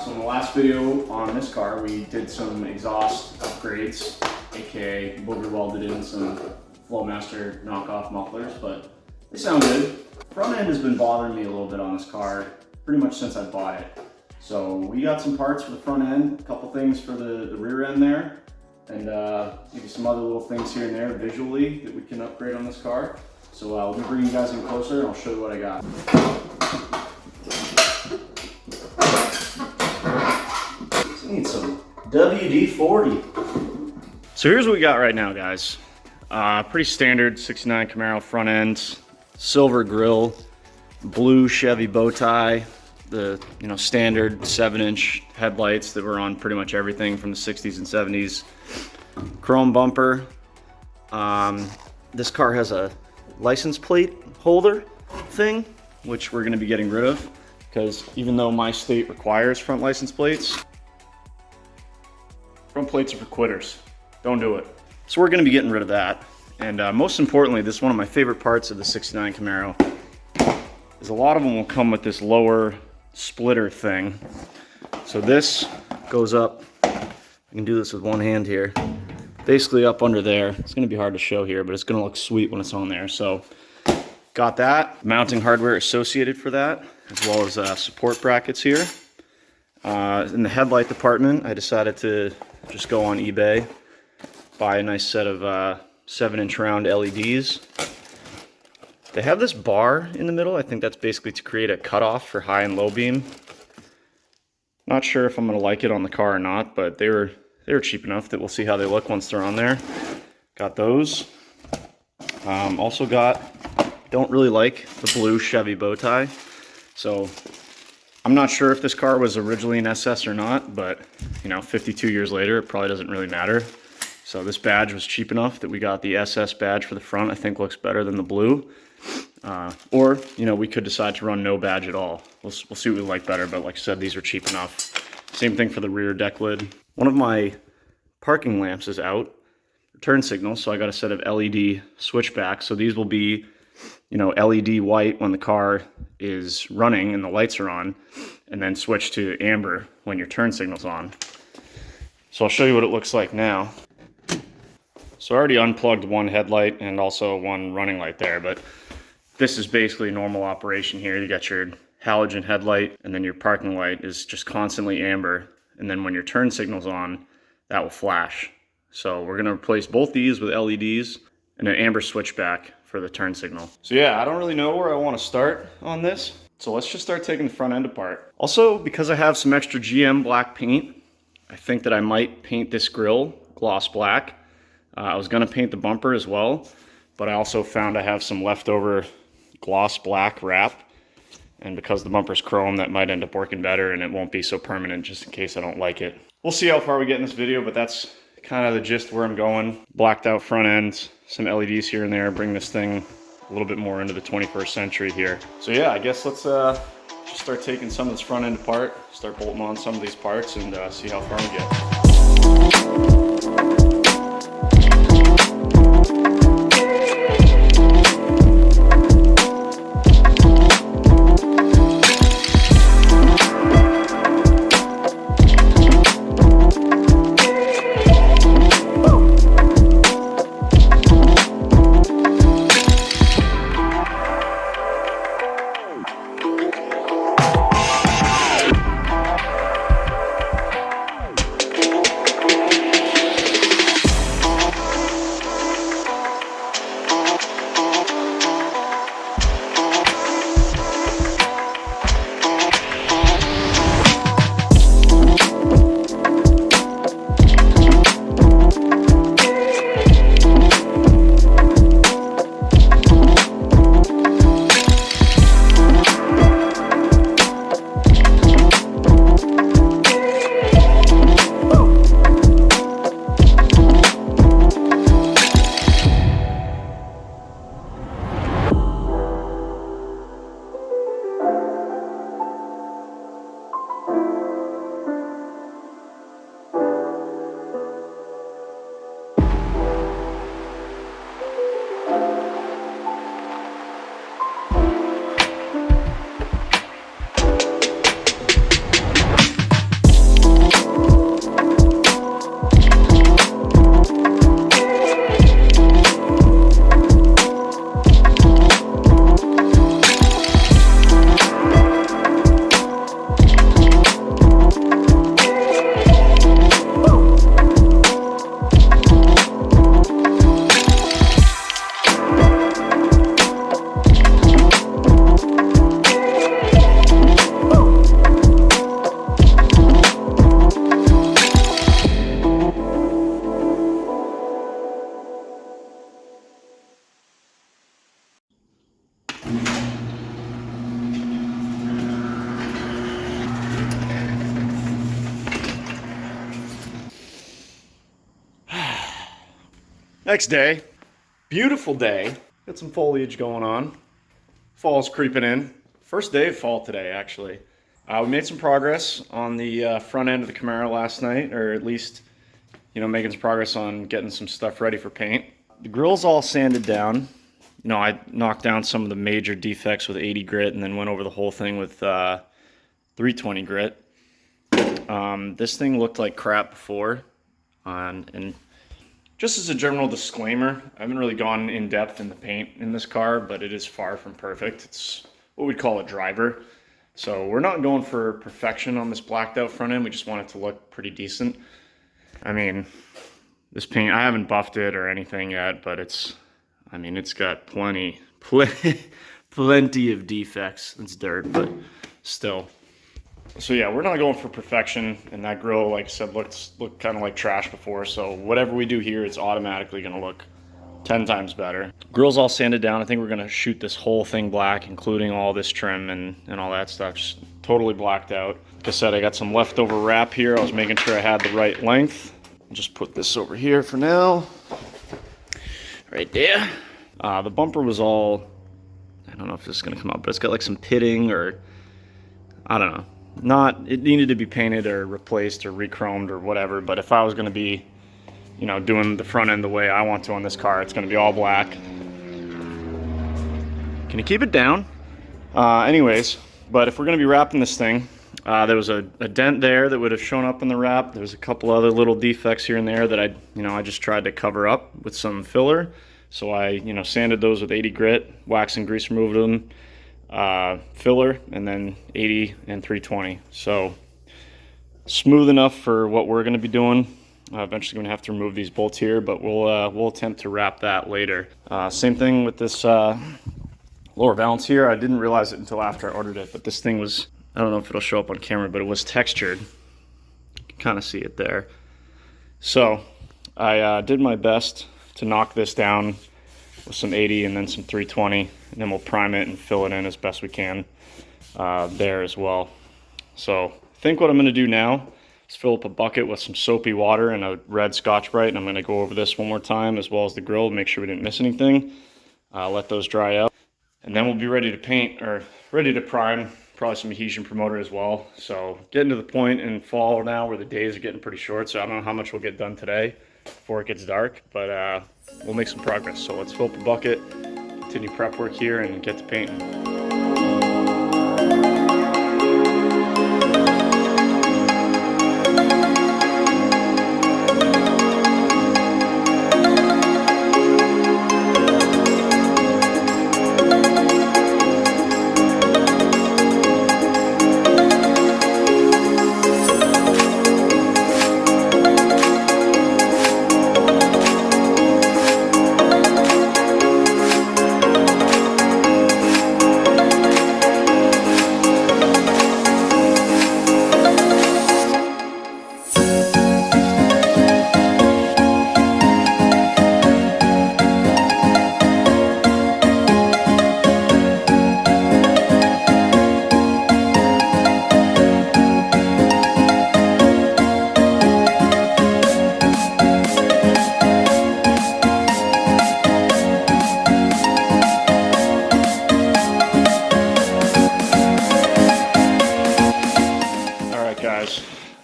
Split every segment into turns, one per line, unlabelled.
So in the last video on this car, we did some exhaust upgrades, aka booger welded in some Flowmaster knockoff mufflers, but they sound good. Front end has been bothering me a little bit on this car pretty much since I bought it. So we got some parts for the front end, a couple things for the rear end there, and maybe some other little things here and there visually that we can upgrade on this car. So let me bring you guys in closer and I'll show you what I got. So I need some WD-40. So here's what we got right now, guys. Pretty standard 69 Camaro front end, silver grille, blue Chevy bow tie, the standard 7-inch headlights that were on pretty much everything from the 60s and 70s, chrome bumper. This car has a license plate holder thing, which we're going to be getting rid of, because even though my state requires front license plates, front plates are for quitters. Don't do it. So we're going to be getting rid of that. And most importantly, this is one of my favorite parts of the 69 Camaro, is a lot of them will come with this lower splitter thing. So this goes up, I can do this with one hand here, basically up under there. It's going to be hard to show here, but it's going to look sweet when it's on there. So got that, mounting hardware associated for that, as well as support brackets here. In the headlight department, I decided to just go on eBay, buy a nice set of 7-inch round LEDs. They have this bar in the middle. I think that's basically to create a cutoff for high and low beam. Not sure if I'm going to like it on the car or not, but they were cheap enough that we'll see how they look once they're on there. Got those. Also don't really like the blue Chevy bow tie. So I'm not sure if this car was originally an SS or not, but 52 years later, it probably doesn't really matter. So this badge was cheap enough that we got the SS badge for the front. I think looks better than the blue. Or we could decide to run no badge at all. We'll see what we like better, but like I said, these are cheap enough. Same thing for the rear deck lid. One of my parking lamps is out, turn signal, so I got a set of LED switchbacks. So these will be, LED white when the car is running and the lights are on, and then switch to amber when your turn signal's on. So I'll show you what it looks like now. So I already unplugged one headlight and also one running light there, but this is basically normal operation here. You got your halogen headlight, and then your parking light is just constantly amber. And then when your turn signal's on, that will flash. So we're gonna replace both these with LEDs and an amber switchback for the turn signal. So yeah, I don't really know where I wanna start on this. So let's just start taking the front end apart. Also, because I have some extra GM black paint, I think that I might paint this grille gloss black. I was gonna paint the bumper as well, but I also found I have some leftover gloss black wrap. And because the bumper's chrome, that might end up working better and it won't be so permanent just in case I don't like it. We'll see how far we get in this video, but that's kind of the gist where I'm going. Blacked out front end, some LEDs here and there, bring this thing a little bit more into the 21st century here. So yeah, I guess let's just start taking some of this front end apart, start bolting on some of these parts, and see how far we get. Next day, beautiful day. Got some foliage going on. Fall's creeping in. First day of fall today, actually. We made some progress on the front end of the Camaro last night, or at least, making some progress on getting some stuff ready for paint. The grill's all sanded down. I knocked down some of the major defects with 80 grit and then went over the whole thing with 320 grit. This thing looked like crap before, and just as a general disclaimer, I haven't really gone in depth in the paint in this car, but it is far from perfect. It's what we'd call a driver. So we're not going for perfection on this blacked out front end. We just want it to look pretty decent. I mean, this paint, I haven't buffed it or anything yet, but it's got plenty of defects. It's dirt, but still. So yeah, we're not going for perfection, and that grill, like I said, looked kind of like trash before, so whatever we do here, it's automatically going to look 10 times better. Grill's all sanded down. I think we're going to shoot this whole thing black, including all this trim and all that stuff, just totally blacked out. Like I said, I got some leftover wrap here. I was making sure I had the right length. I'll just put this over here for now. Right there. The bumper was all, I don't know if this is going to come up, but it's got like some pitting, or I don't know. It needed to be painted or replaced or re-chromed or whatever, but if I was going to be, doing the front end the way I want to on this car, it's going to be all black. Can you keep it down? Anyways, but if we're going to be wrapping this thing, there was a dent there that would have shown up in the wrap. There was a couple other little defects here and there that I just tried to cover up with some filler. So I, sanded those with 80 grit, wax and grease removed them, filler, and then 80 and 320. So smooth enough for what we're going to be doing. Eventually going to have to remove these bolts here, but we'll attempt to wrap that later. Same thing with this lower valance here. I didn't realize it until after I ordered it, but this thing was, I don't know if it'll show up on camera, but it was textured. You can kind of see it there. So I did my best to knock this down with some 80 and then some 320, and then we'll prime it and fill it in as best we can there as well. So I think what I'm going to do now is fill up a bucket with some soapy water and a red Scotch-Brite, and I'm going to go over this one more time as well as the grill, make sure we didn't miss anything. Let those dry out, and then we'll be ready to paint, or ready to prime, probably some adhesion promoter as well. So getting to the point in fall now where the days are getting pretty short, so I don't know how much we'll get done today before it gets dark, but we'll make some progress. So let's fill up the bucket, continue prep work here, and get to painting.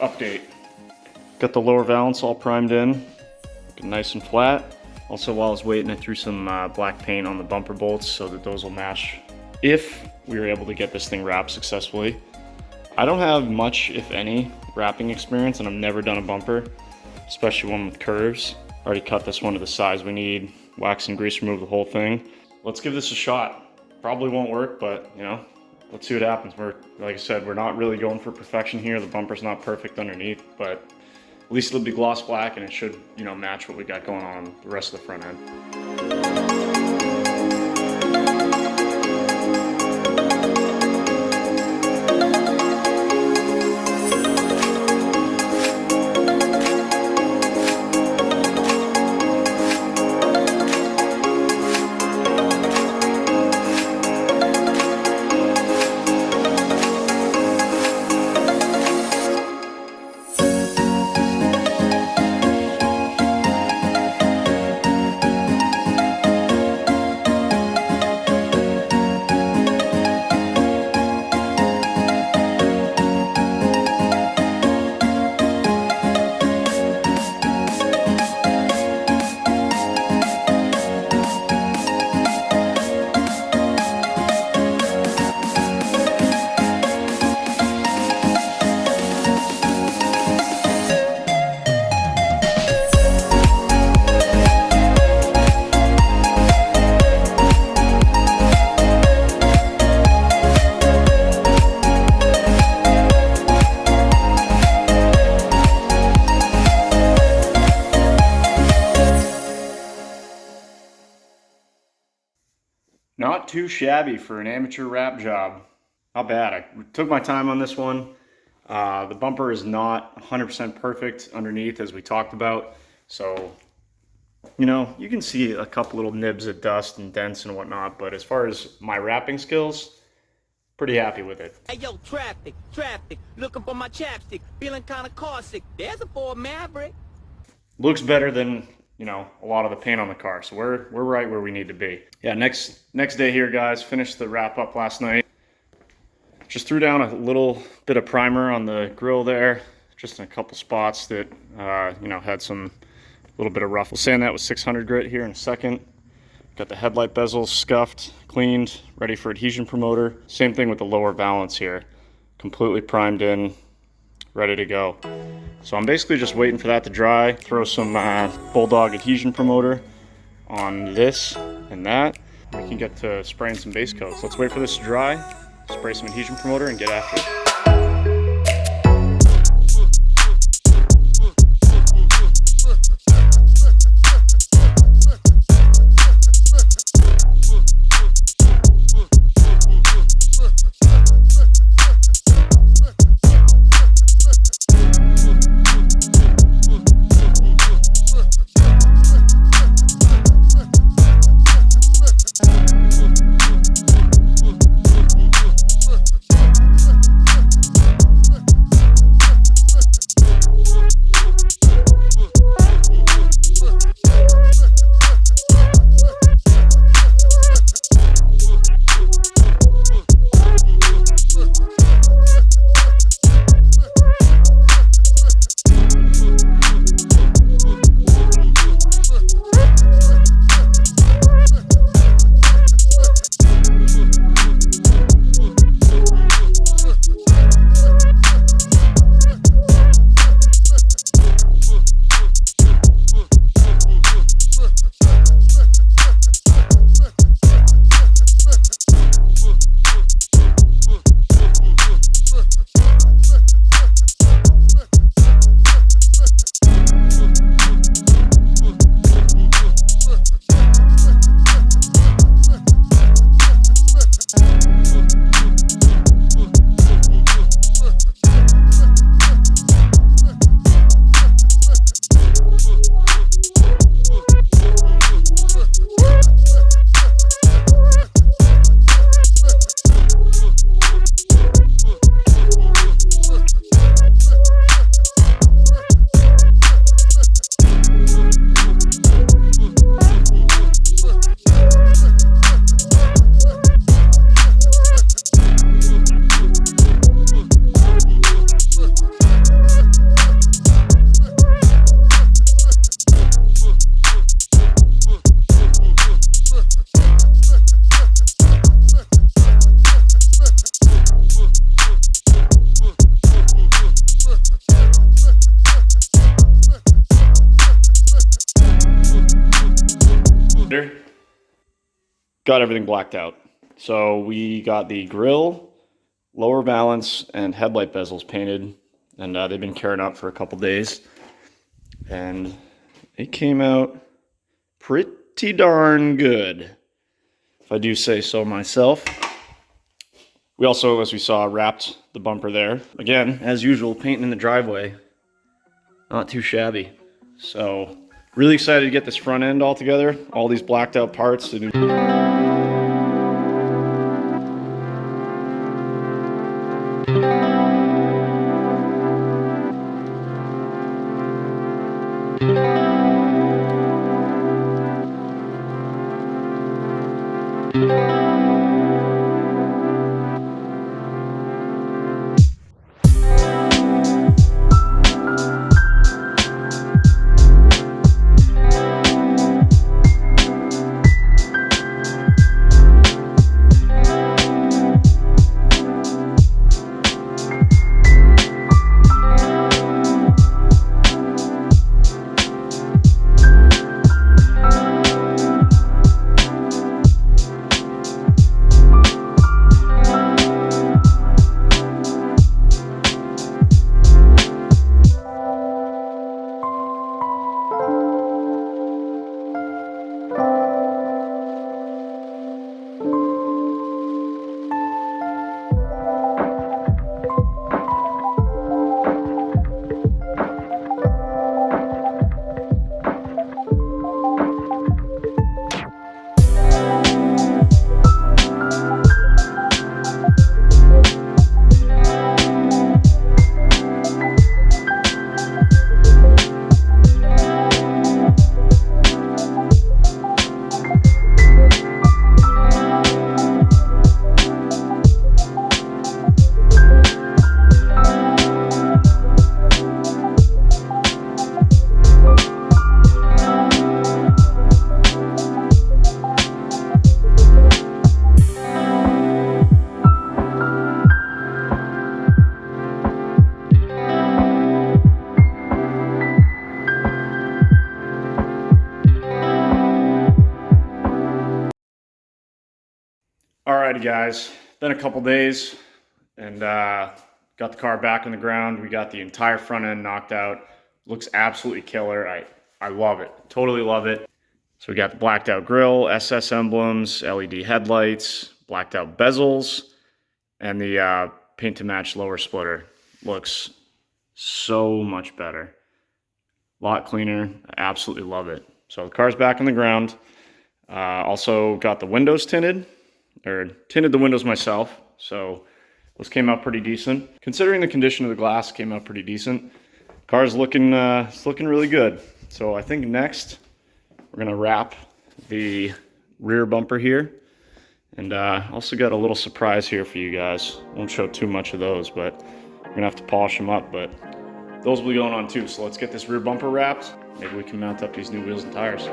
Update. Got the lower valance all primed in, looking nice and flat. Also, while I was waiting, I threw some black paint on the bumper bolts so that those will match if we were able to get this thing wrapped successfully. I don't have much, if any, wrapping experience, and I've never done a bumper, especially one with curves. Already cut this one to the size we need, wax and grease remove the whole thing. Let's give this a shot. Probably won't work, but let's see what happens. Like I said, we're not really going for perfection here. The bumper's not perfect underneath, but at least it'll be gloss black, and it should, match what we got going on the rest of the front end. too shabby for an amateur wrap job. Not bad. I took my time on this one. The bumper is not 100% perfect underneath, as we talked about. So, you know, you can see a couple little nibs of dust and dents and whatnot. But as far as my wrapping skills, pretty happy with it.
Hey yo, traffic, looking for my chapstick, feeling kind of car sick. There's a Ford Maverick.
Looks better than, you know, a lot of the paint on the car. So we're right where we need to be. Yeah, next day here, guys. Finished the wrap up last night. Just threw down a little bit of primer on the grill there, just in a couple spots that, you know, had some little bit of rough. We'll sand that with 600 grit here in a second. Got the headlight bezels scuffed, cleaned, ready for adhesion promoter. Same thing with the lower valance here. Completely primed in, ready to go. So I'm basically just waiting for that to dry. Throw some Bulldog adhesion promoter on this and that. We can get to spraying some base coats. Let's wait for this to dry, spray some adhesion promoter, and get after it. Got everything blacked out. So we got the grill, lower valance, and headlight bezels painted, and they've been curing up for a couple days, and it came out pretty darn good, if I do say so myself. We also, as we saw, wrapped the bumper there. Again, as usual, painting in the driveway. Not too shabby. So really excited to get this front end all together. All these blacked out parts. Alrighty guys, been a couple days and got the car back on the ground. We got the entire front end knocked out. Looks absolutely killer. I love it, totally love it. So we got the blacked out grille, SS emblems, LED headlights, blacked out bezels, and the paint to match lower splitter. Looks so much better. A lot cleaner. I absolutely love it. So the car's back on the ground. Also got the windows tinted, or tinted the windows myself. So those came out pretty decent. Considering the condition of the glass, came out pretty decent. Car's looking, it's looking really good. So I think next we're gonna wrap the rear bumper here. And also got a little surprise here for you guys. Won't show too much of those, but we're gonna have to polish them up, but those will be going on too. So let's get this rear bumper wrapped. Maybe we can mount up these new wheels and tires.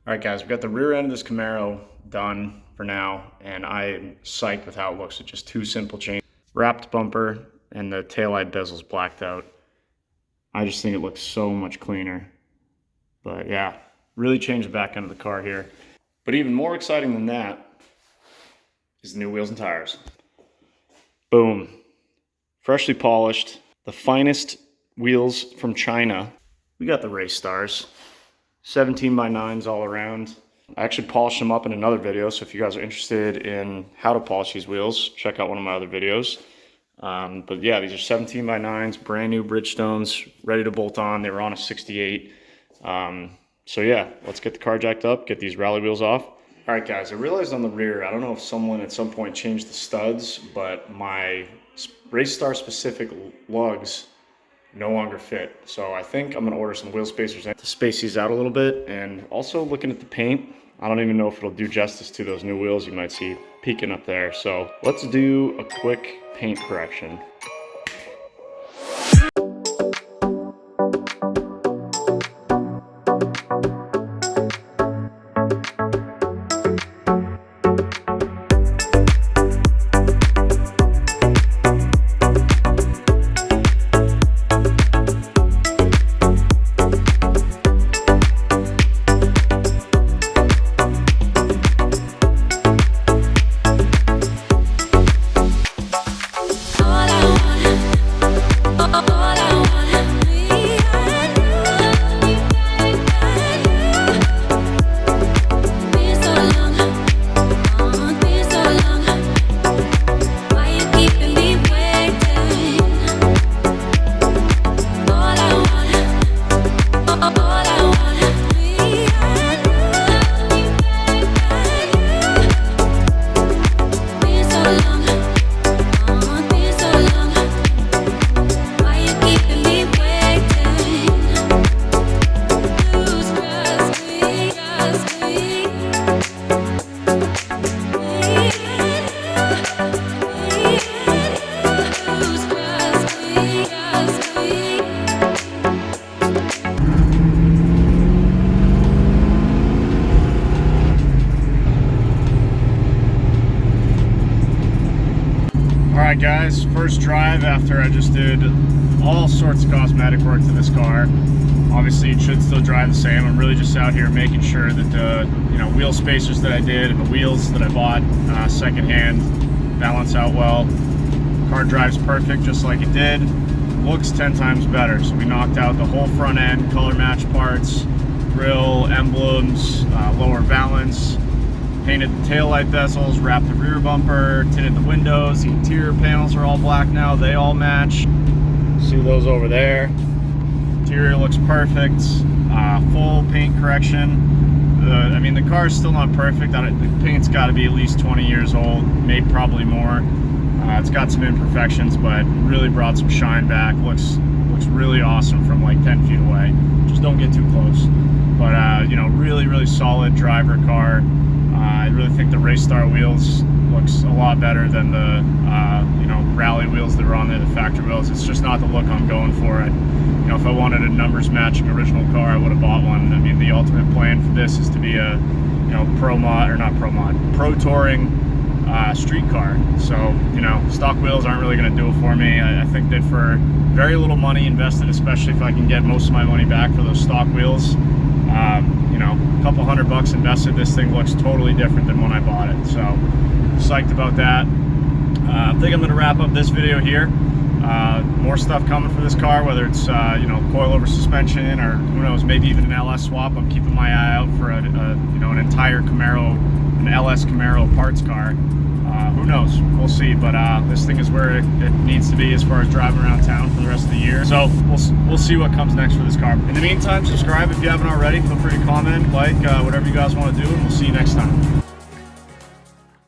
All right, guys, we got the rear end of this Camaro done for now, and I'm psyched with how it looks. It's just two simple changes. Wrapped bumper and the taillight bezels blacked out. I just think it looks so much cleaner. But yeah, really changed the back end of the car here. But even more exciting than that is the new wheels and tires. Boom. Freshly polished, the finest wheels from China. We got the race stars. 17x9s all around. I actually polished them up in another video, so if you guys are interested in how to polish these wheels, check out one of my other videos. But yeah, these are 17x9s, brand new Bridgestones, ready to bolt on. They were on a 68. So yeah, let's get the car jacked up, get these rally wheels off. All right, guys, I realized on the rear, I don't know if someone at some point changed the studs, but my race star specific lugs no longer fit. So I think I'm gonna order some wheel spacers to space these out a little bit. And also looking at the paint, I don't even know if it'll do justice to those new wheels you might see peeking up there. So let's do a quick paint correction.
All I want
Alright guys, first drive after I just did all sorts of cosmetic work to this car. Obviously it should still drive the same. I'm really just out here making sure that the wheel spacers that I did and the wheels that I bought secondhand balance out well. Car drives perfect just like it did. Looks 10 times better. So we knocked out the whole front end, color match parts, grille, emblems, lower valance, painted the taillight bezels, wrapped the rear bumper, tinted the windows. The interior panels are all black now. They all match. See those over there. Interior looks perfect. Full paint correction. I mean, the car is still not perfect. The paint's got to be at least 20 years old, maybe probably more. It's got some imperfections, but really brought some shine back. Looks really awesome from like 10 feet away. Just don't get too close. But really solid driver car. I really think the Race Star wheels looks a lot better than the rally wheels that are on there, the factory wheels. It's just not the look I'm going for. If I wanted a numbers matching original car, I would have bought one. I mean, the ultimate plan for this is to be a pro touring street car. So stock wheels aren't really going to do it for me. I think that for very little money invested, especially if I can get most of my money back for those stock wheels, a couple $100 invested, this thing looks totally different than when I bought it. So psyched about that. I think I'm going to wrap up this video here. More stuff coming for this car, whether it's coilover suspension or who knows, maybe even an LS swap. I'm keeping my eye out for an entire Camaro, an LS Camaro parts car. Who knows? We'll see. But this thing is where it needs to be as far as driving around town for the rest of the year. So we'll see what comes next for this car. In the meantime, subscribe if you haven't already. Feel free to comment, like, whatever you guys want to do, and we'll see you next time.